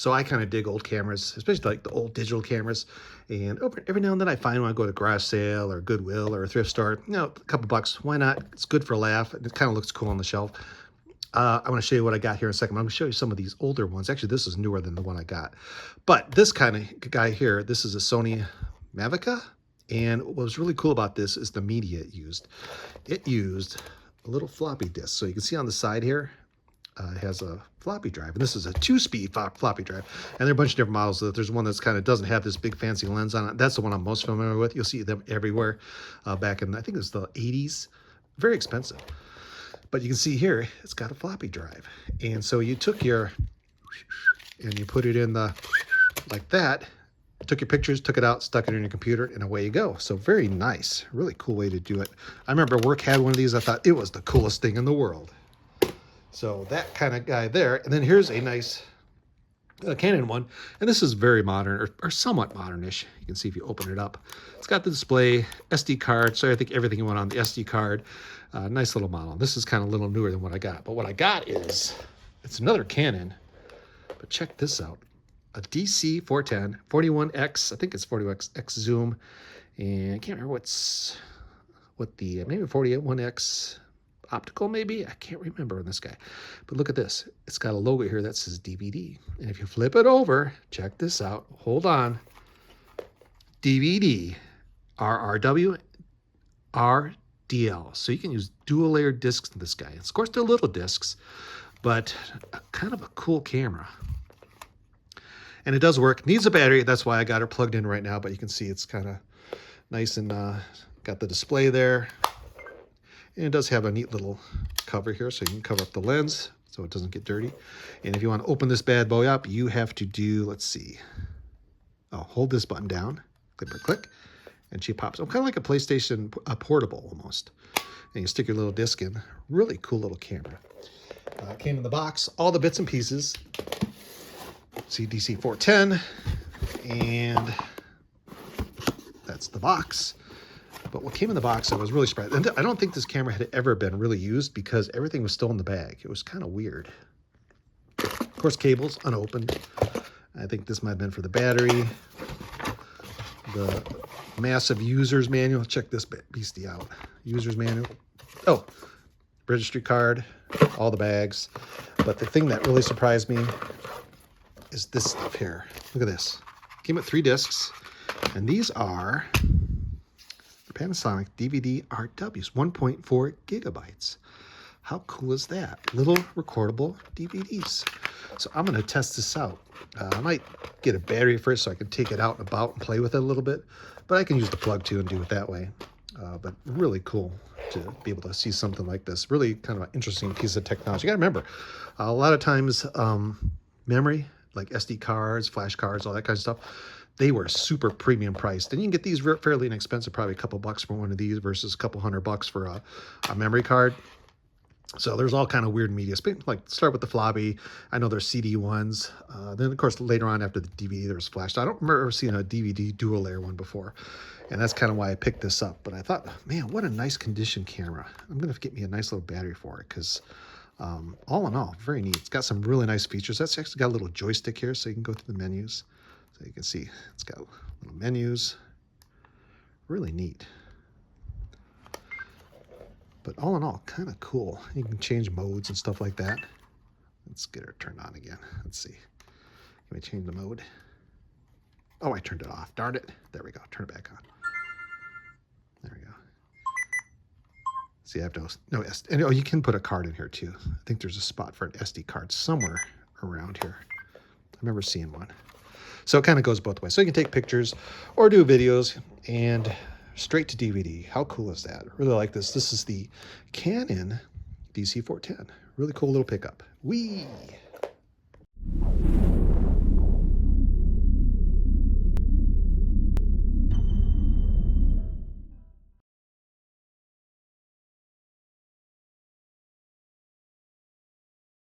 So I kind of dig old cameras, especially like the old digital cameras. And every now and then I find when I go to a garage sale or Goodwill or a thrift store, you know, a couple bucks, why not? It's good for a laugh. It kind of looks cool on the shelf. I want to show you what I got here in a second. I'm going to show you some of these older ones. Actually, this is newer than the one I got. But this kind of guy here, this is a Sony Mavica. And what was really cool about this is the media it used. It used a little floppy disk. So you can see on the side here, it has a floppy drive. And this is a 2-speed floppy drive. And there are a bunch of different models. There's one that's kind of doesn't have this big fancy lens on it. That's the one I'm most familiar with. You'll see them everywhere back in, I think it was the 80s. Very expensive. But you can see here, it's got a floppy drive. And so you took your, and you put it in the, like that, took your pictures, took it out, stuck it in your computer, and away you go. So very nice, really cool way to do it. I remember work had one of these. I thought it was the coolest thing in the world. So that kind of guy there. And then here's a nice Canon one. And this is very modern, or somewhat modernish. You can see if you open it up. It's got the display, SD card. So I think everything went on the SD card. Nice little model. This is kind of a little newer than what I got. But what I got is, it's another Canon. But check this out. A DC410, 41x, I think it's 41x zoom. And I can't remember what the, maybe 41x optical maybe? I can't remember on this guy. But look at this. It's got a logo here that says DVD. And if you flip it over, check this out. Hold on. DVD, RRW, RDL. So you can use dual layer discs in this guy. Of course, they're little discs, but kind of a cool camera. And it does work. Needs a battery. That's why I got it plugged in right now. But you can see it's kind of nice and got the display there. And it does have a neat little cover here, so you can cover up the lens so it doesn't get dirty. And if you want to open this bad boy up, you have to do, let's see. Oh, hold this button down, click, click, and she pops. Oh, kind of like a PlayStation portable almost. And you stick your little disc in. Really cool little camera. Came in the box, all the bits and pieces. See, DC410, and that's the box. But what came in the box, I was really surprised. And I don't think this camera had ever been really used because everything was still in the bag. It was kind of weird. Of course, cables unopened. I think this might have been for the battery. The massive user's manual. Check this beastie out. User's manual. Oh, registry card, all the bags. But the thing that really surprised me is this stuff here. Look at this. Came with 3 discs, and these are Panasonic DVD RWs, 1.4 gigabytes. How cool is that? Little recordable DVDs. So I'm going to test this out. I might get a battery first so I can take it out and about and play with it a little bit, but I can use the plug too and do it that way. But really cool to be able to see something like this. Really kind of an interesting piece of technology. You got to remember, a lot of times memory, like SD cards, flash cards, all that kind of stuff, they were super premium priced. And you can get these fairly inexpensive, probably a couple bucks for one of these versus a couple $100 for a memory card. So there's all kind of weird media. Like start with the floppy. I know there's CD ones. Then of course later on after the DVD there's flash. I don't remember seeing a DVD dual layer one before. And that's kind of why I picked this up. But I thought, man, what a nice condition camera. I'm going to get me a nice little battery for it because all in all, very neat. It's got some really nice features. That's actually got a little joystick here so you can go through the menus. So you can see it's got little menus. Really neat. But all in all, kind of cool. You can change modes and stuff like that. Let's get her turned on again. Let's see. Can we change the mode? Oh, I turned it off. Darn it. There we go. Turn it back on. There we go. See, I have to, no, and oh, you can put a card in here too. I think there's a spot for an SD card somewhere around here. I remember seeing one. So it kind of goes both ways. So you can take pictures or do videos and straight to DVD. How cool is that? I really like this. This is the Canon DC410. Really cool little pickup. Whee!